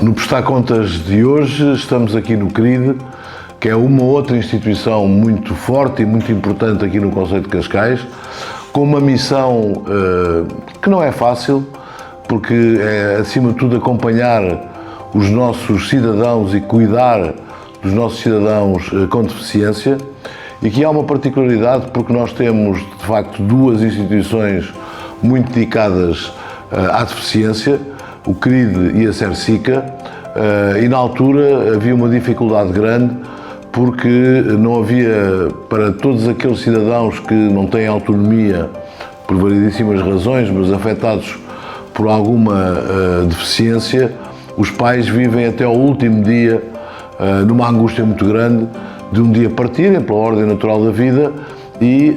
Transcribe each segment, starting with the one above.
No Prestar Contas de hoje estamos aqui no CRID, que é uma outra instituição muito forte e muito importante aqui no concelho de Cascais, com uma missão que não é fácil, porque é acima de tudo acompanhar os nossos cidadãos e cuidar dos nossos cidadãos com deficiência. E aqui há uma particularidade porque nós temos de facto duas instituições muito dedicadas à deficiência, o CRID e a CERSICA, e na altura havia uma dificuldade grande porque não havia, para todos aqueles cidadãos que não têm autonomia por variedíssimas razões, mas afetados por alguma deficiência, os pais vivem até ao último dia numa angústia muito grande de um dia partirem pela ordem natural da vida e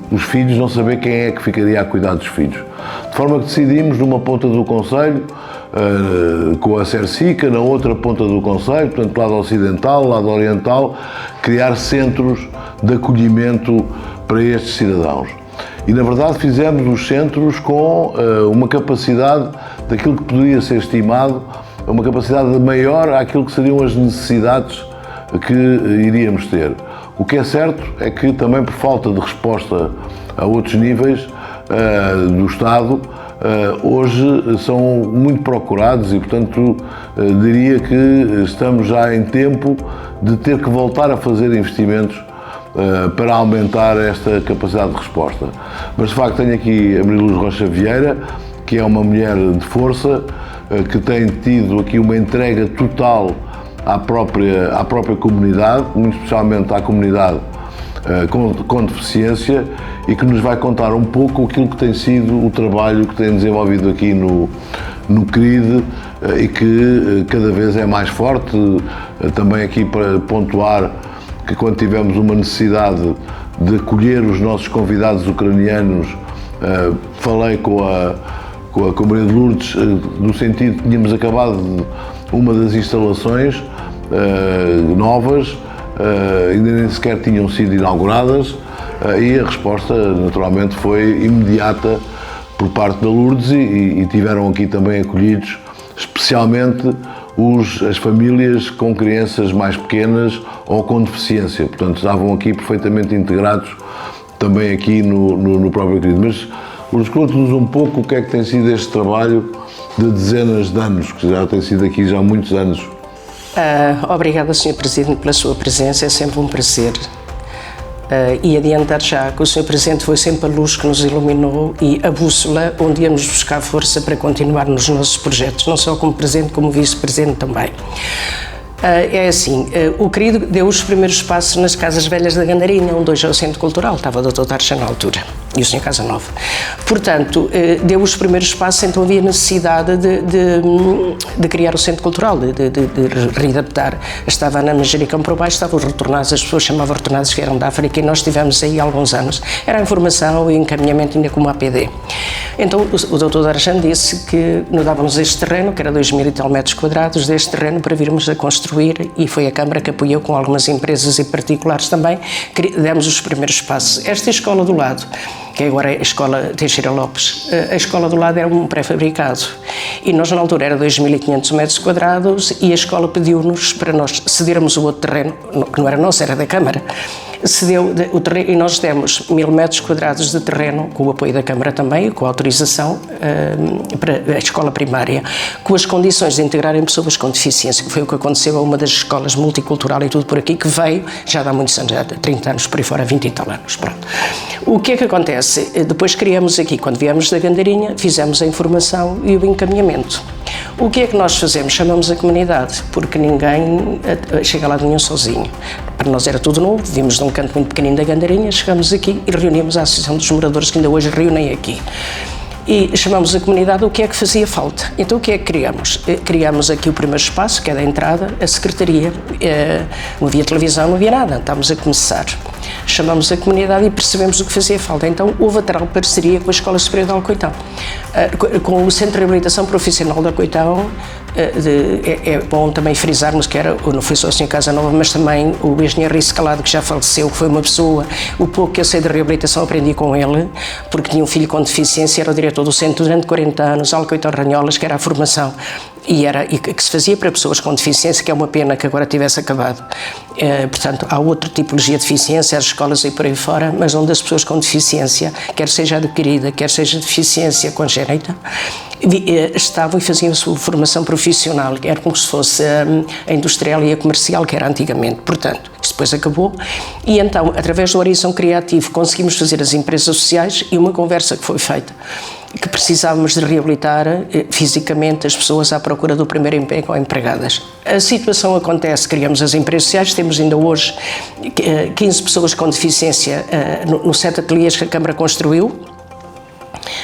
os filhos não saber quem é que ficaria a cuidar dos filhos. De forma que decidimos numa ponta do concelho, com a CERSICA, na outra ponta do concelho, portanto lado ocidental, lado oriental, criar centros de acolhimento para estes cidadãos. E na verdade fizemos os centros com uma capacidade daquilo que poderia ser estimado, uma capacidade maior àquilo que seriam as necessidades que iríamos ter. O que é certo é que também por falta de resposta a outros níveis do Estado, hoje são muito procurados e, portanto, diria que estamos já em tempo de ter que voltar a fazer investimentos para aumentar esta capacidade de resposta. Mas, de facto, tenho aqui a Maria Luz Rocha Vieira, que é uma mulher de força, que tem tido aqui uma entrega total à própria comunidade, muito especialmente à comunidade com deficiência, e que nos vai contar um pouco aquilo que tem sido o trabalho que tem desenvolvido aqui no CRID e que cada vez é mais forte. Também aqui para pontuar que quando tivemos uma necessidade de acolher os nossos convidados ucranianos, falei com a Maria de Lourdes no sentido que tínhamos acabado uma das instalações novas, ainda nem sequer tinham sido inauguradas, e a resposta naturalmente foi imediata por parte da Lourdes e tiveram aqui também acolhidos especialmente as famílias com crianças mais pequenas ou com deficiência, portanto estavam aqui perfeitamente integrados também aqui no próprio CRID. Mas Lourdes, conte-nos um pouco o que é que tem sido este trabalho de dezenas de anos, que já tem sido aqui já há muitos anos. Obrigada, Sr. Presidente, pela sua presença, é sempre um prazer. E adiantar já que o Sr. Presidente foi sempre a luz que nos iluminou e a bússola onde íamos buscar força para continuar nos nossos projetos, não só como Presidente, como Vice-Presidente também. É assim, o CRID deu os primeiros passos nas Casas Velhas da Gandarinha, onde hoje é o Centro Cultural, estava o Dr. Tarcha na altura, e o Sr. Casanova. Portanto, deu os primeiros passos, então havia necessidade de criar o Centro Cultural, de readaptar. Estava na Manjericão por baixo, estavam retornados, as pessoas chamavam retornados que eram da África, e nós estivemos aí há alguns anos. Era a informação e encaminhamento ainda como APD. Então, o Dr. Darjan disse que nos dávamos este terreno, que era 2.000 e tal metros quadrados, deste terreno para virmos a construir, e foi a Câmara que apoiou com algumas empresas e particulares também, que demos os primeiros passos. Esta escola do lado, que agora é a Escola Teixeira Lopes, a escola do lado era um pré-fabricado e nós na altura era 2.500 metros quadrados e a escola pediu-nos para nós cedermos o outro terreno, que não era nosso, era da Câmara. Cedeu o terreno e nós demos 1.000 metros quadrados de terreno, com o apoio da Câmara também, com a autorização para a escola primária, com as condições de integrarem pessoas com deficiência, que foi o que aconteceu a uma das escolas multicultural e tudo por aqui, que veio já há muitos anos, já há 30 anos, por aí fora, 20 e tal anos, pronto. O que é que acontece? Depois criamos aqui, quando viemos da Gandarinha, fizemos a informação e o encaminhamento. O que é que nós fazemos? Chamamos a comunidade, porque ninguém chega lá de nenhum sozinho. Para nós era tudo novo, vimos de um canto muito pequenino da Gandarinha, chegamos aqui e reunimos a Associação dos Moradores, que ainda hoje reúnem aqui. E chamamos a comunidade o que é que fazia falta. Então o que é que criamos? Criamos aqui o primeiro espaço, que é da entrada, a secretaria. Não havia televisão, não havia nada, estávamos a começar. Chamamos a comunidade e percebemos o que fazia falta. Então houve a tal parceria com a Escola Superior de Alcoitão, com o Centro de Reabilitação Profissional de Alcoitão. É bom também frisarmos que não foi só o Sr. Casanova, mas também o engenheiro Rui Scalado, que já faleceu, que foi uma pessoa, o pouco que eu sei de reabilitação aprendi com ele, porque tinha um filho com deficiência, era o diretor do centro durante 40 anos, Alcoitão Ranholas, que era a formação e que se fazia para pessoas com deficiência, que é uma pena que agora tivesse acabado. Portanto, há outra tipologia de deficiência, as escolas e por aí fora, mas onde as pessoas com deficiência, quer seja adquirida, quer seja deficiência congénita, estavam e faziam a sua formação profissional, era como se fosse a industrial e a comercial, que era antigamente. Portanto, isto depois acabou, e então, através do Horizon Criativo, conseguimos fazer as empresas sociais, e uma conversa que foi feita, que precisávamos de reabilitar fisicamente as pessoas à procura do primeiro emprego ou empregadas. A situação acontece, criamos as empresas sociais, temos ainda hoje 15 pessoas com deficiência nos 7 ateliês que a Câmara construiu.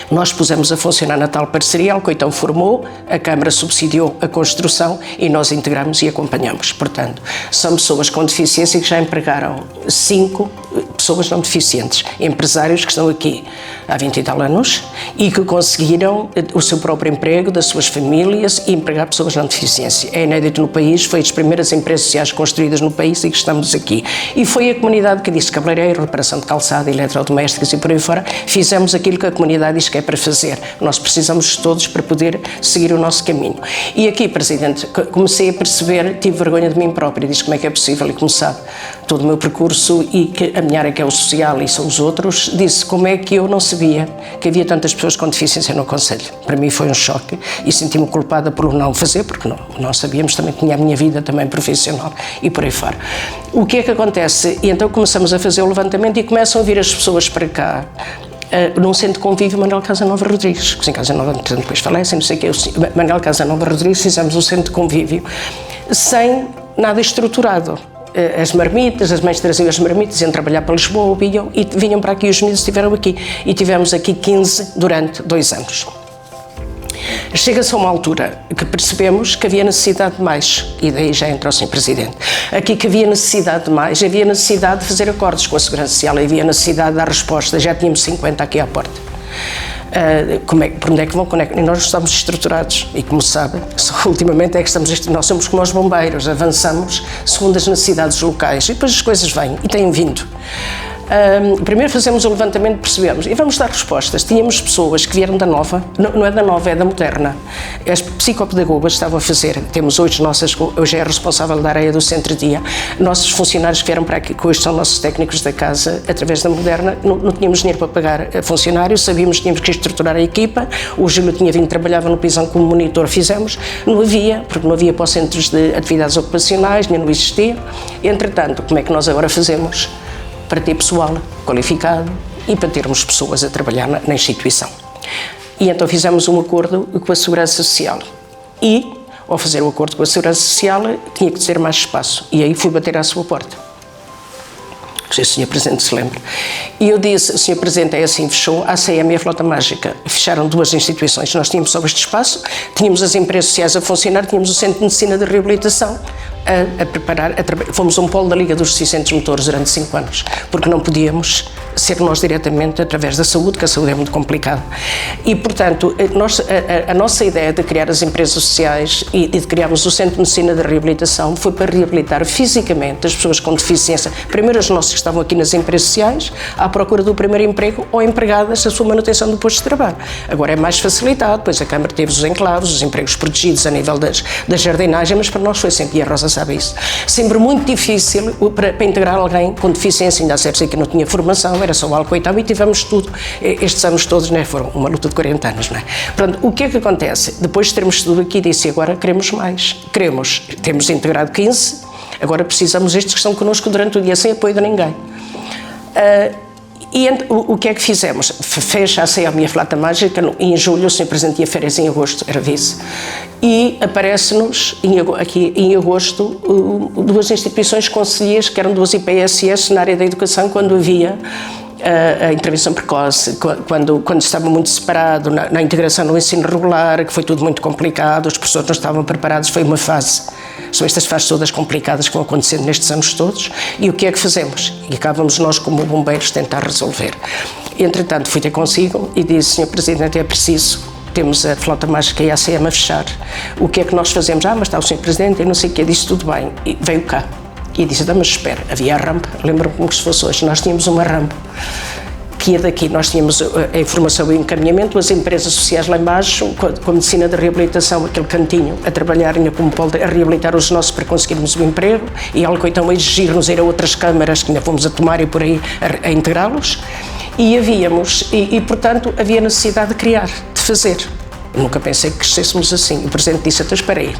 Nós pusemos a funcionar na tal parceria, que então formou, a Câmara subsidiou a construção e nós integramos e acompanhamos. Portanto, são pessoas com deficiência que já empregaram 5 pessoas não deficientes, empresários que estão aqui há 20 e tal anos e que conseguiram o seu próprio emprego, das suas famílias, e empregar pessoas não deficiência. É inédito no país, foi as primeiras empresas sociais construídas no país e que estamos aqui. E foi a comunidade que disse: cabeleireiro, reparação de calçado, eletrodomésticos e por aí fora, fizemos aquilo que a comunidade diz que é para fazer. Nós precisamos de todos para poder seguir o nosso caminho. E aqui, Presidente, comecei a perceber, tive vergonha de mim própria, disse como é que é possível, e como sabe, todo o meu percurso e que a minha área que é o social e são os outros, disse como é que eu não sabia que havia tantas pessoas com deficiência no Conselho. Para mim foi um choque e senti-me culpada por não fazer, porque não sabíamos, também tinha a minha vida também profissional e por aí fora. O que é que acontece? E então começamos a fazer o levantamento e começam a vir as pessoas para cá, num centro de convívio, Manuel Casanova Rodrigues, que em Casanova depois falecem, não sei o que, Manuel Casanova Rodrigues, fizemos um centro de convívio sem nada estruturado. As marmitas, as mães traziam as marmitas, iam trabalhar para Lisboa, vinham para aqui, os miúdos estiveram aqui, e tivemos aqui 15 durante 2 anos. Chega-se a uma altura que percebemos que havia necessidade de mais, e daí já entrou o Sr. Presidente. Aqui que havia necessidade de mais, havia necessidade de fazer acordos com a Segurança Social, havia necessidade de dar resposta, já tínhamos 50 aqui à porta. Por onde é que vão? E nós estamos estruturados, e como sabe, ultimamente é que nós somos como os bombeiros, avançamos segundo as necessidades locais, e depois as coisas vêm, e têm vindo. Primeiro fazemos o levantamento, percebemos, e vamos dar respostas. Tínhamos pessoas que vieram da Nova, não é da Nova, é da Moderna. As psicopedagogas estavam a fazer, temos hoje é a responsável da área do centro-dia, nossos funcionários que vieram para aqui, que hoje são nossos técnicos da casa, através da Moderna, não tínhamos dinheiro para pagar a funcionários, sabíamos que tínhamos que estruturar a equipa, o Júlio tinha vindo, trabalhava no Pisão como monitor, fizemos, não havia, porque não havia para os centros de atividades ocupacionais, nem não existia. Entretanto, como é que nós agora fazemos para ter pessoal qualificado e para termos pessoas a trabalhar na instituição? E então fizemos um acordo com a Segurança Social e, ao fazer o acordo com a Segurança Social, tinha que ter mais espaço, e aí fui bater à sua porta. Não sei se o Sr. Presidente se lembra. E eu disse: Sr. Presidente, é assim, fechou a ACM e a Flota Mágica. Fecharam 2 instituições. Nós tínhamos só este espaço, tínhamos as empresas sociais a funcionar, tínhamos o Centro de Medicina de Reabilitação a preparar, fomos um polo da Liga dos 600 Motores durante 5 anos, porque não podíamos ser nós diretamente através da saúde, que a saúde é muito complicada. E, portanto, a nossa ideia de criar as empresas sociais e de criarmos o Centro de Medicina de Reabilitação foi para reabilitar fisicamente as pessoas com deficiência, primeiro as nossas que estavam aqui nas empresas sociais, à procura do primeiro emprego ou empregadas a sua manutenção do posto de trabalho. Agora é mais facilitado, pois a Câmara teve os enclaves, os empregos protegidos a nível da jardinagem, mas para nós foi sempre, e a Rosa sabe isso, sempre muito difícil para integrar alguém com deficiência. Ainda certo que não tinha formação, era só o álcool e tal, e tivemos tudo estes anos todos, né? Foram uma luta de 40 anos, não é? Portanto, o que é que acontece? Depois de termos tudo aqui, disse: agora queremos mais. Temos integrado 15, agora precisamos estes que estão connosco durante o dia sem apoio de ninguém. E o que é que fizemos? Fecha a CEA a minha Flota Mágica, em julho, o Sr. Presidente ia férias em agosto, era vice, e aparece-nos aqui em agosto 2 instituições conselheiras, que eram 2 IPSS na área da educação, quando havia a intervenção precoce, quando estava muito separado, na integração no ensino regular, que foi tudo muito complicado, os professores não estavam preparados, foi uma fase. São estas fases todas complicadas que vão acontecendo nestes anos todos, e o que é que fazemos? E acabamos nós, como bombeiros, tentar resolver. Entretanto, fui ter consigo e disse: Sr. Presidente, é preciso, temos a Flota Mágica e a ACM a fechar, o que é que nós fazemos? Mas está o Sr. Presidente e não sei o que, disse tudo bem, e veio cá. E disse: mas espera, havia a rampa, lembro-me como se fosse hoje, nós tínhamos uma rampa que ia daqui. Nós tínhamos a informação e o encaminhamento, as empresas sociais lá embaixo, com a medicina de reabilitação, aquele cantinho, a trabalhar como pode, a reabilitar os nossos para conseguirmos um emprego, e algo então a exigir-nos ir a outras câmaras que ainda fomos a tomar e por aí a integrá-los. E portanto, havia necessidade de criar, de fazer. Eu nunca pensei que crescêssemos assim. O Presidente disse, então espera aí.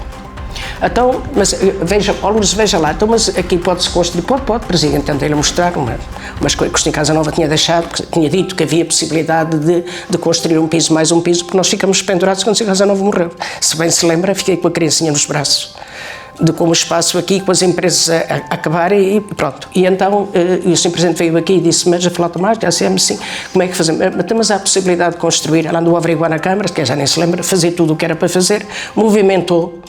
Então, mas veja, Lourdes, veja lá, então, mas aqui pode-se construir, pode, Presidente, tentei-lhe mostrar umas coisas que o Sr. Casanova tinha deixado, que tinha dito que havia possibilidade de construir um piso, mais um piso, porque nós ficamos pendurados quando o Sr. Casanova morreu. Se bem se lembra, fiquei com a criancinha nos braços, de como o espaço aqui, com as empresas a acabarem e pronto. E então, o Sr. Presidente veio aqui e disse, mas a flauta mágica, assim, como é que fazemos? Mas há a possibilidade de construir, ela andou a averiguar na Câmara, que já nem se lembra, fazer tudo o que era para fazer, movimentou.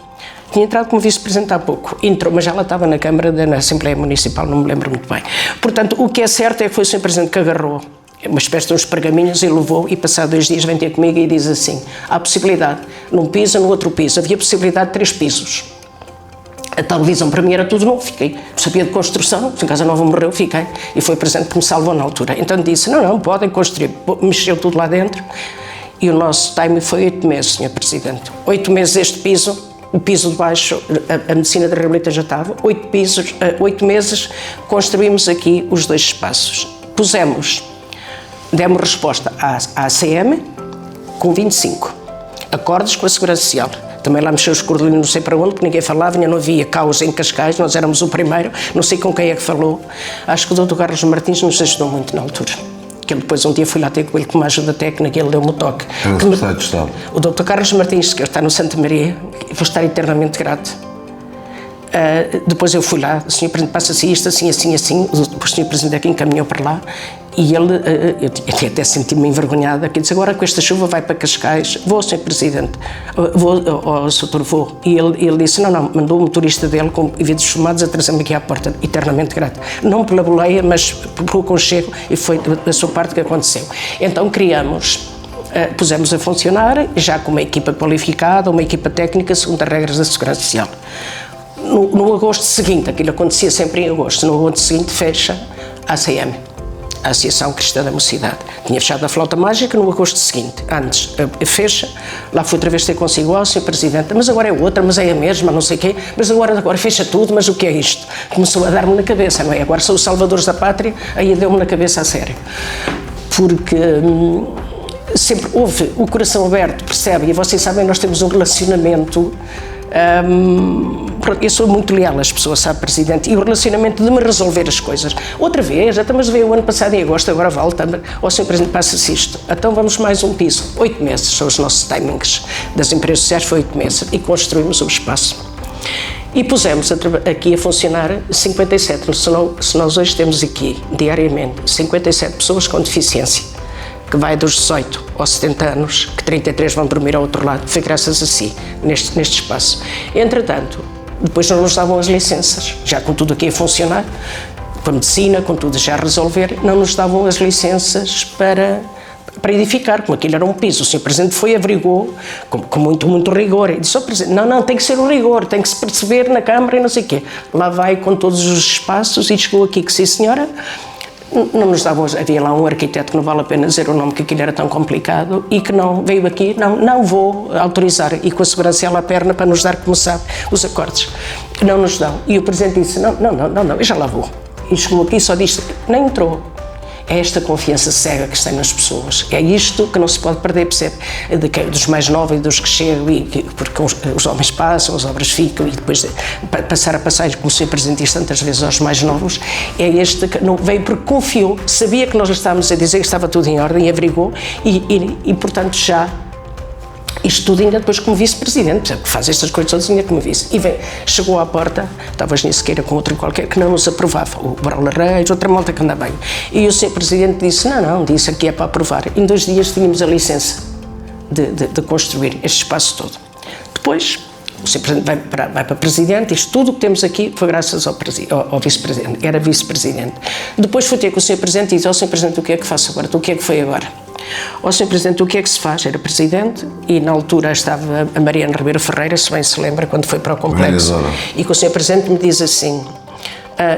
Tinha entrado como vice-presidente há pouco, entrou, mas já ela estava na Câmara, na Assembleia Municipal, não me lembro muito bem. Portanto, o que é certo é que foi o Sr. Presidente que agarrou uma espécie de uns pergaminhos e levou, e passado 2 dias vem ter comigo e diz assim, há possibilidade, num piso, no outro piso, havia possibilidade de 3 pisos. A televisão para mim era tudo novo, fiquei, sabia de construção, se em casa nova morreu, fiquei, e foi o Presidente que me salvou na altura. Então disse, não, podem construir, mexeu tudo lá dentro, e o nosso time foi 8 meses, Sr. Presidente. 8 meses este piso, o piso de baixo, a medicina de reabilitação já estava, 8 meses construímos aqui os 2 espaços. Demos resposta à ACM com 25, acordos com a Segurança Social. Também lá mexeu os cordelinhos, não sei para onde, porque ninguém falava, ainda não havia caos em Cascais, nós éramos o primeiro, não sei com quem é que falou. Acho que o Dr. Carlos Martins nos ajudou muito na altura. Que ele depois um dia fui lá ter com ele com uma ajuda técnica e ele deu-me o toque. O secretário de Estado. O Dr. Carlos Martins, que está no Santa Maria, vou estar eternamente grato. Depois eu fui lá, o Sr. Presidente passa-se isto, assim, depois o Sr. Presidente é que encaminhou para lá, e ele, eu até senti-me envergonhada, que disse, agora com esta chuva vai para Cascais, vou, Sr. Presidente, vou. E ele disse, não, mandou o motorista dele com vidros fumados a trazer-me aqui à porta, eternamente grato. Não pela boleia, mas pelo aconchego, e foi da sua parte que aconteceu. Então pusemos a funcionar, já com uma equipa qualificada, uma equipa técnica, segundo as regras da Segurança Social. No agosto seguinte, aquilo acontecia sempre em agosto, no agosto seguinte fecha a ACM, a Associação Cristã da Mocidade. Tinha fechado a flauta mágica no agosto seguinte, antes fecha, lá fui outra vez ter consigo, Sr. Presidente, mas agora é outra, mas é a mesma, não sei o quê, mas agora fecha tudo, mas o que é isto? Começou a dar-me na cabeça, não é? Agora são os salvadores da pátria, aí deu-me na cabeça a sério. Porque sempre houve o coração aberto, percebe? E vocês sabem, nós temos um relacionamento. Eu sou muito leal às pessoas, sabe, Presidente, e o relacionamento de me resolver as coisas. Outra vez, mas veio o ano passado em agosto, agora volta, Sr. Presidente, passa-se isto. Então vamos mais um piso. 8 meses são os nossos timings das empresas sociais, foi 8 meses, e construímos o espaço. E pusemos aqui a funcionar 57, se nós hoje temos aqui, diariamente, 57 pessoas com deficiência, que vai dos 18 aos 70 anos, que 33 vão dormir ao outro lado, foi graças a si, neste espaço. Entretanto, depois não nos davam as licenças, já com tudo aqui a funcionar, com a medicina, com tudo já a resolver, não nos davam as licenças para edificar, como aquilo era um piso. O Sr. Presidente foi e averigou com muito rigor, e disse ao Presidente, não, tem que ser o rigor, tem que se perceber na Câmara e não sei o quê. Lá vai com todos os espaços e chegou aqui que sim, senhora, não nos davam, havia lá um arquiteto que não vale a pena dizer o nome, que aquilo era tão complicado, e que não veio aqui, não vou autorizar, e com a segurança à perna para nos dar, como sabe, os acordos. Não nos dão. E o Presidente disse, não, eu já lá vou. E chegou aqui e só disse, nem entrou. É esta confiança cega que se tem nas pessoas. É isto que não se pode perder, percebe? Dos mais novos e dos que chegam, porque os homens passam, as obras ficam, e depois passar a passagem, como o Sr. Presidente diz tantas vezes aos mais novos, é este que não veio porque confiou, sabia que nós estávamos a dizer que estava tudo em ordem, e averigou, e portanto já. Isto tudo ainda depois como vice-presidente, que faz estas coisas todas ainda como vice. E chegou à porta, estava a Sequeira com outro qualquer, que não nos aprovava, o Braulio Reis, outra malta que anda bem. E o Sr. Presidente disse, não, disse aqui é para aprovar. Em 2 dias tínhamos a licença de construir este espaço todo. Depois, o Sr. Presidente vai para Presidente, isto tudo o que temos aqui foi graças ao Vice-Presidente, era Vice-Presidente. Depois fui ter com o Sr. Presidente e disse, Sr. Presidente, o que é que faço agora? O que é que foi agora? Sr. Presidente, o que é que se faz? Era Presidente e na altura estava a Mariana Ribeiro Ferreira, se bem se lembra, quando foi para o complexo, e que o Sr. Presidente me diz assim,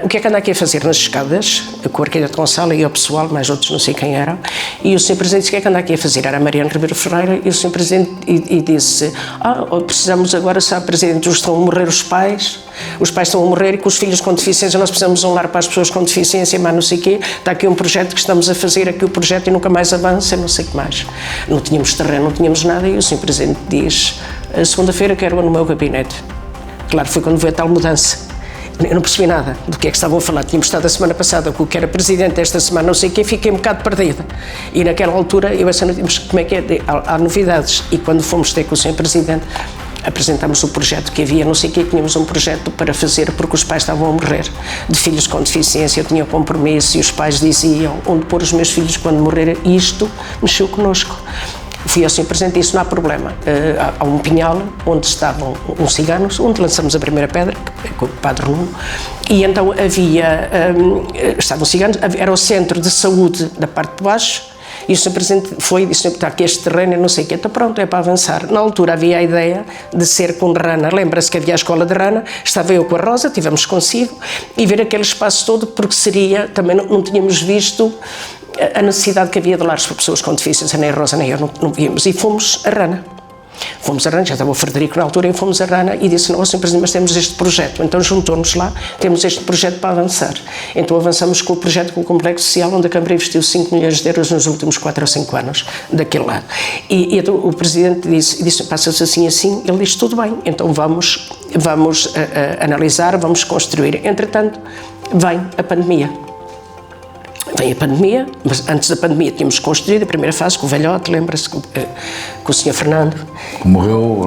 O que é que anda aqui a fazer nas escadas? Com o arquiteto Gonçalo e o pessoal, mais outros não sei quem eram, e o Sr. Presidente disse: o que é que anda aqui a fazer? Era Mariano Ribeiro Ferreira, e o Sr. Presidente disse: precisamos agora, sabe, Presidente, estão a morrer os pais estão a morrer, e com os filhos com deficiência nós precisamos de um lar para as pessoas com deficiência, mas não sei o quê, está aqui um projeto que estamos a fazer, aqui o projeto e nunca mais avança, não sei o que mais. Não tínhamos terreno, não tínhamos nada, e o Sr. Presidente diz: segunda-feira quero no meu gabinete. Claro, foi quando veio a tal mudança. Eu não percebi nada do que é que estavam a falar. Tínhamos estado a semana passada com o que era presidente, esta semana não sei o quê, fiquei um bocado perdida. E naquela altura eu essa noite disse: como é que é? Há novidades. E quando fomos ter com o Sr. Presidente, apresentámos o projeto que havia, não sei o quê, tínhamos um projeto para fazer, porque os pais estavam a morrer de filhos com deficiência, eu tinha compromisso, e os pais diziam: onde pôr os meus filhos quando morrer? E isto mexeu connosco. Fui ao Sr. Presidente e disse: não há problema. Há um pinhal onde estavam uns ciganos, onde lançamos a primeira pedra, com o Padre Nuno, e então havia, estavam ciganos, era o centro de saúde da parte de baixo, e o Sr. Presidente foi e disse: está aqui este terreno, eu não sei o que, então pronto, é para avançar. Na altura havia a ideia de ser com Rana, lembra-se que havia a escola de Rana, estava eu com a Rosa, tivemos consigo, e ver aquele espaço todo, porque seria, também não tínhamos visto a necessidade que havia de lares para pessoas com deficiência, nem a Rosa nem eu não víamos, e fomos a Rana. Fomos a Rana, já estava o Frederico na altura, e fomos a Rana e disse: não, Sr. Presidente, mas temos este projeto. Então juntou-nos lá, temos este projeto para avançar. Então avançamos com o projeto com o Complexo Social, onde a Câmara investiu 5 milhões de euros nos últimos 4 ou 5 anos, daquele lado. E então o Presidente disse: passa-se assim, ele disse: tudo bem, então vamos analisar, vamos construir. Entretanto, vem a pandemia. Vem a pandemia, mas antes da pandemia tínhamos construído a primeira fase com o velhote, lembra-se, com o Sr. Fernando. Morreu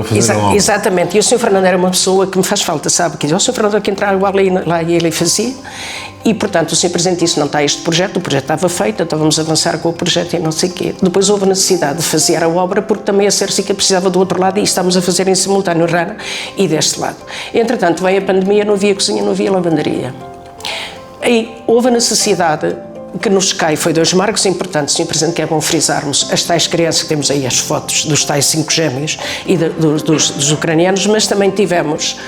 a fazer a obra. Exatamente, e o Sr. Fernando era uma pessoa que me faz falta, sabe? Que o Sr. Fernando que entrava lá e ele fazia, e portanto o Sr. Presidente disse: não está este projeto, o projeto estava feito, então vamos avançar com o projeto e não sei o quê. Depois houve a necessidade de fazer a obra, porque também a Cercica precisava do outro lado, e estamos a fazer em simultâneo Rana e deste lado. Entretanto veio a pandemia, não havia cozinha, não havia lavandaria. Aí houve a necessidade que nos cai, foi 2 marcos importantes, Sr. Presidente, que é bom frisarmos, as tais crianças, que temos aí as fotos dos tais 5 gêmeos e dos ucranianos, mas também tivemos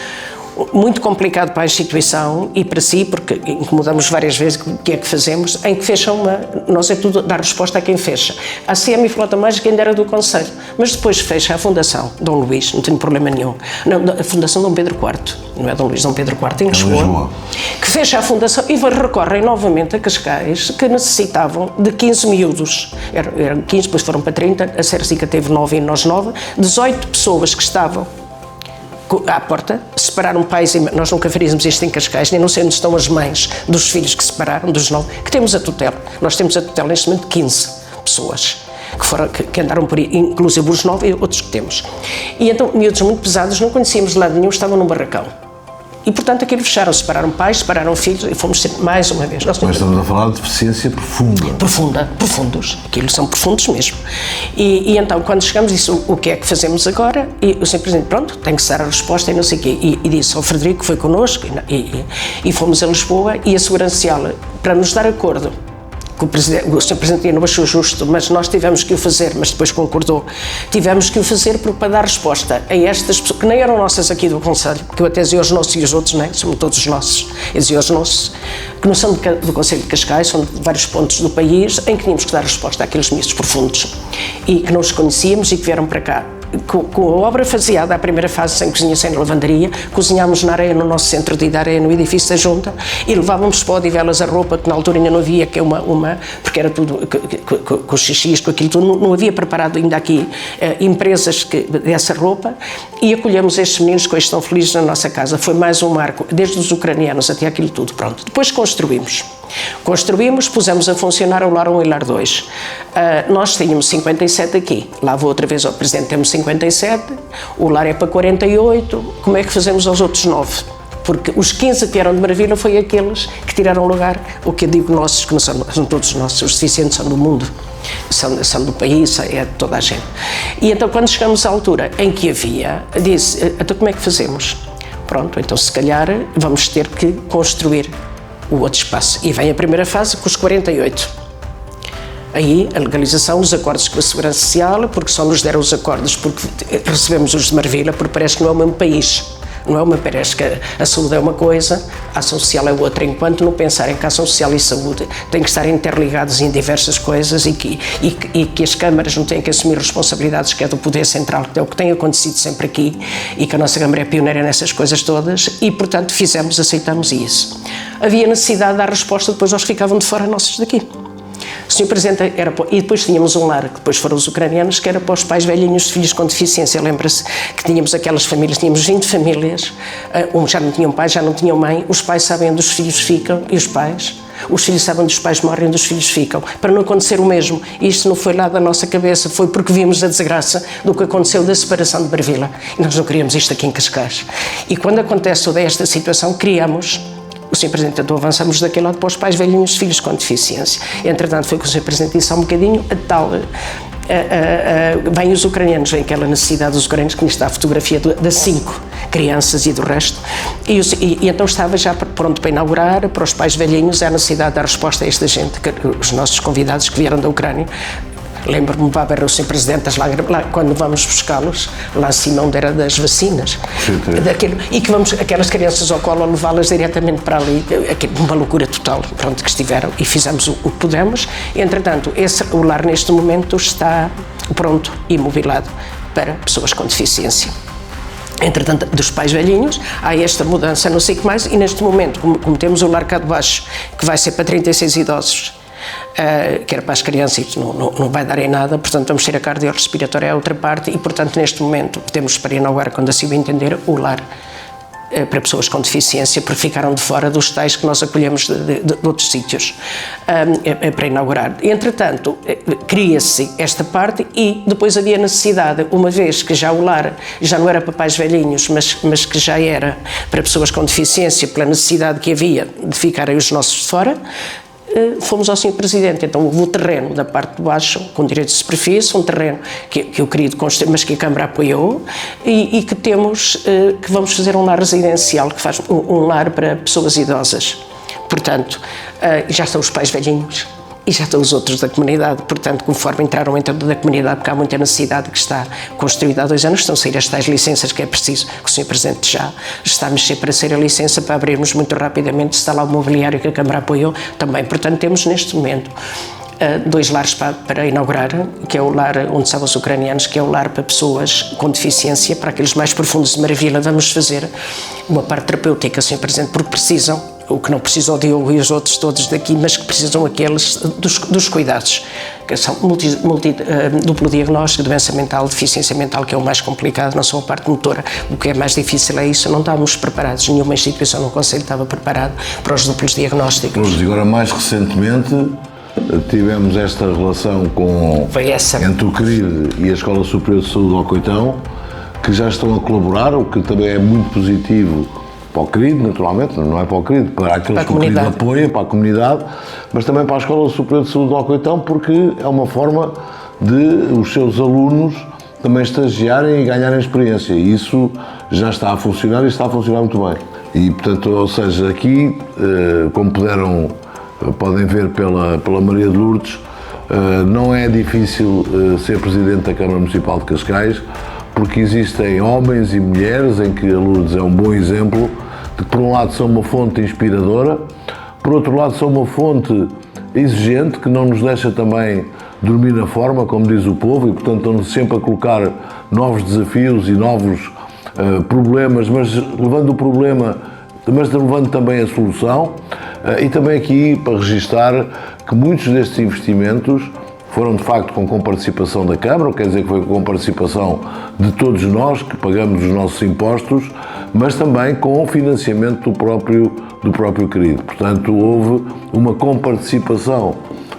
muito complicado para a instituição e para si, porque incomodamos várias vezes o que é que fazemos, em que fecham nós é tudo dar resposta a quem fecha. A CM Flota Mágica ainda era do Conselho, mas depois fecha a Fundação Dom Luís, não tenho problema nenhum. Não, a Fundação Dom Pedro IV, não é Dom Luís, Dom Pedro IV em Lisboa, que fecha a Fundação e recorrem novamente a Cascais, que necessitavam de 15 miúdos. Eram 15, depois foram para 30, a Cercica teve 9 e nós 9, 18 pessoas que estavam à porta, separaram pais e nós nunca faríamos isto em Cascais, nem não sei onde estão as mães dos filhos que separaram, dos 9, que temos a tutela. Nós temos a tutela neste momento de 15 pessoas que andaram por aí, inclusive os 9 e outros que temos. E então, miúdos muito pesados, não conhecíamos de lado nenhum, estavam num barracão. E, portanto, aquilo fecharam, separaram pais, separaram filhos e fomos sempre mais uma vez. Mas estamos a falar de deficiência profunda. Profundos. Aquilo são profundos mesmo. E então, quando chegamos, disse: o que é que fazemos agora? E o Sr. Presidente, pronto, tem que ser a resposta e não sei o quê. E disse ao Frederico, que foi connosco, e fomos a Lisboa, e a Segurança Social, para nos dar acordo, que o Sr. Presidente não achou justo, mas nós tivemos que o fazer, mas depois concordou, tivemos que o fazer para dar resposta a estas pessoas, que nem eram nossas aqui do Conselho, que eu até dizia os nossos e os outros, não, somos todos os nossos, eu dizia os nossos, que não são do Conselho de Cascais, são de vários pontos do país, em que tínhamos que dar resposta àqueles miúdos profundos, e que não os conhecíamos e que vieram para cá. Com a obra faseada, a primeira fase sem cozinha, sem lavandaria, cozinhámos na areia, no nosso centro de ideia, no edifício da Junta, e levávamos para o Odivelas a roupa, que na altura ainda não havia, que é porque era tudo com os xixis, com aquilo tudo, não havia preparado ainda aqui empresas dessa roupa, e acolhemos estes meninos que hoje estão felizes na nossa casa. Foi mais um marco, desde os ucranianos até aquilo tudo, pronto. Depois construímos, pusemos a funcionar o Lar 1 e Lar 2. Nós tínhamos 57 aqui, lá vou outra vez ao Presidente, temos 57, o lar é para 48, como é que fazemos aos outros 9? Porque os 15 que eram de Maravilha foi aqueles que tiraram lugar, o que eu digo nossos, que não são todos nossos, os deficientes são do mundo, são do país, é de toda a gente. E então quando chegamos à altura em que havia, disse: então como é que fazemos? Pronto, então se calhar vamos ter que construir o outro espaço. E vem a primeira fase com os 48. Aí a legalização, os acordos com a Segurança Social, porque só nos deram os acordos porque recebemos os de Marvila, porque parece que não é o mesmo país. Não é uma peresca, a saúde é uma coisa, a ação social é outra, enquanto não pensarem que a ação social e saúde têm que estar interligados em diversas coisas e que as câmaras não têm que assumir responsabilidades que é do Poder Central, que é o que tem acontecido sempre aqui, e que a nossa Câmara é pioneira nessas coisas todas, e portanto aceitamos isso. Havia necessidade de dar resposta depois aos que ficavam de fora nossos daqui. O Sr. Presidente e depois tínhamos um lar, que depois foram os ucranianos, que era para os pais velhinhos de filhos com deficiência. Lembra-se que tínhamos aquelas famílias, tínhamos 20 famílias, já não tinham pai, já não tinham mãe, os pais sabem onde os filhos ficam e os filhos sabem onde os pais morrem, onde os filhos ficam, para não acontecer o mesmo. Isto não foi lá da nossa cabeça, foi porque vimos a desgraça do que aconteceu da separação de Barvila. E nós não queríamos isto aqui em Cascais. E quando acontece toda esta situação, criamos. O Sr. Presidente, então avançamos daquele lado para os pais velhinhos de filhos com deficiência. Entretanto, foi que o Sr. Presidente disse há um bocadinho, vêm os ucranianos, vem aquela necessidade dos ucranianos, que está a fotografia das 5 crianças e do resto, e então estava já pronto para inaugurar, para os pais velhinhos, a necessidade de dar resposta a esta gente, os nossos convidados que vieram da Ucrânia. Lembro-me, para o Sr. Presidente, lá, quando vamos buscá-los, lá em cima onde era das vacinas, e que vamos, aquelas crianças ao colo, levá-las diretamente para ali, uma loucura total, pronto, que estiveram, e fizemos o que pudemos. Entretanto, o lar neste momento está pronto, imobilado, para pessoas com deficiência. Entretanto, dos pais velhinhos, há esta mudança, não sei o que mais, e neste momento, como temos o lar cá de baixo, que vai ser para 36 idosos, que era para as crianças, não vai dar em nada, portanto vamos ter a cardiorrespiratória à outra parte e, portanto, neste momento temos para inaugurar, quando assim o entender, o lar para pessoas com deficiência, porque ficaram de fora dos tais que nós acolhemos de outros sítios, para inaugurar. Entretanto, cria-se esta parte e depois havia necessidade, uma vez que já o lar já não era para pais velhinhos, mas que já era para pessoas com deficiência, pela necessidade que havia de ficarem os nossos de fora, fomos ao Sr. Presidente. Então houve o terreno da parte de baixo, com direitos de superfície, um terreno que eu queria construir, mas que a Câmara apoiou, e que que vamos fazer um lar residencial, que faz um lar para pessoas idosas. Portanto, já estão os pais velhinhos e já estão os outros da comunidade, portanto, conforme entraram da comunidade, porque há muita necessidade que está construída há 2 anos, estão a sair as tais licenças que é preciso, que o Sr. Presidente já está a mexer para sair a licença, para abrirmos muito rapidamente, está lá o mobiliário que a Câmara apoiou também. Portanto, temos neste momento 2 lares para inaugurar, que é o lar onde estavam os ucranianos, que é o lar para pessoas com deficiência, para aqueles mais profundos de Maravilha. Vamos fazer uma parte terapêutica, Sr. Presidente, porque precisam, o que não precisa o Diogo e os outros todos daqui, mas que precisam aqueles dos cuidados, que são duplo diagnóstico, doença mental, deficiência mental, que é o mais complicado, não só a parte motora. O que é mais difícil é isso, não estávamos preparados, nenhuma instituição no Conselho estava preparada para os duplos diagnósticos. Pois, agora mais recentemente tivemos esta relação entre o CRID e a Escola Superior de Saúde de Alcoitão, que já estão a colaborar, o que também é muito positivo para o CRID, naturalmente, não é para o CRID, para aqueles que o CRID apoia, para a comunidade, mas também para a Escola Superior de Saúde de Alcoitão, porque é uma forma de os seus alunos também estagiarem e ganharem experiência, e isso já está a funcionar e está a funcionar muito bem. E, portanto, ou seja, aqui, como podem ver pela Maria de Lourdes, não é difícil ser Presidente da Câmara Municipal de Cascais, porque existem homens e mulheres, em que a Lourdes é um bom exemplo, de que por um lado são uma fonte inspiradora, por outro lado são uma fonte exigente, que não nos deixa também dormir na forma, como diz o povo, e portanto estão-nos sempre a colocar novos desafios e novos problemas, mas levando o problema, mas levando também a solução, e também aqui para registar que muitos destes investimentos foram de facto com comparticipação da Câmara, quer dizer que foi com participação de todos nós que pagamos os nossos impostos, mas também com o financiamento do próprio CRID. Portanto, houve uma comparticipação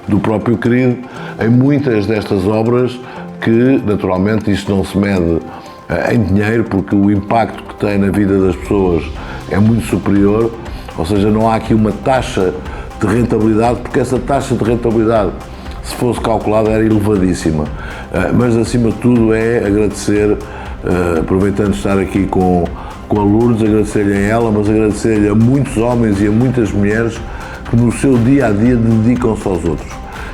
do próprio CRID em muitas destas obras que, naturalmente, isto não se mede em dinheiro, porque o impacto que tem na vida das pessoas é muito superior, ou seja, não há aqui uma taxa de rentabilidade, porque essa taxa de rentabilidade, se fosse calculada, era elevadíssima. Mas, acima de tudo, é agradecer, aproveitando de estar aqui com a Lourdes, agradecer-lhe a ela, mas agradecer-lhe a muitos homens e a muitas mulheres que no seu dia-a-dia dedicam-se aos outros.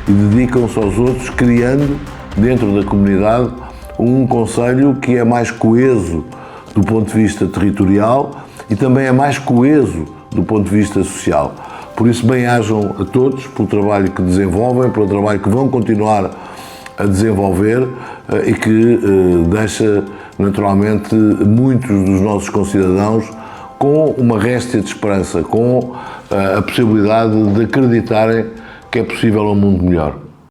E dedicam-se aos outros criando, dentro da comunidade, um concelho que é mais coeso do ponto de vista territorial e também é mais coeso do ponto de vista social. Por isso, bem-ajam a todos pelo trabalho que desenvolvem, pelo trabalho que vão continuar a desenvolver e que deixa, naturalmente, muitos dos nossos concidadãos com uma réstia de esperança, com a possibilidade de acreditarem que é possível um mundo melhor.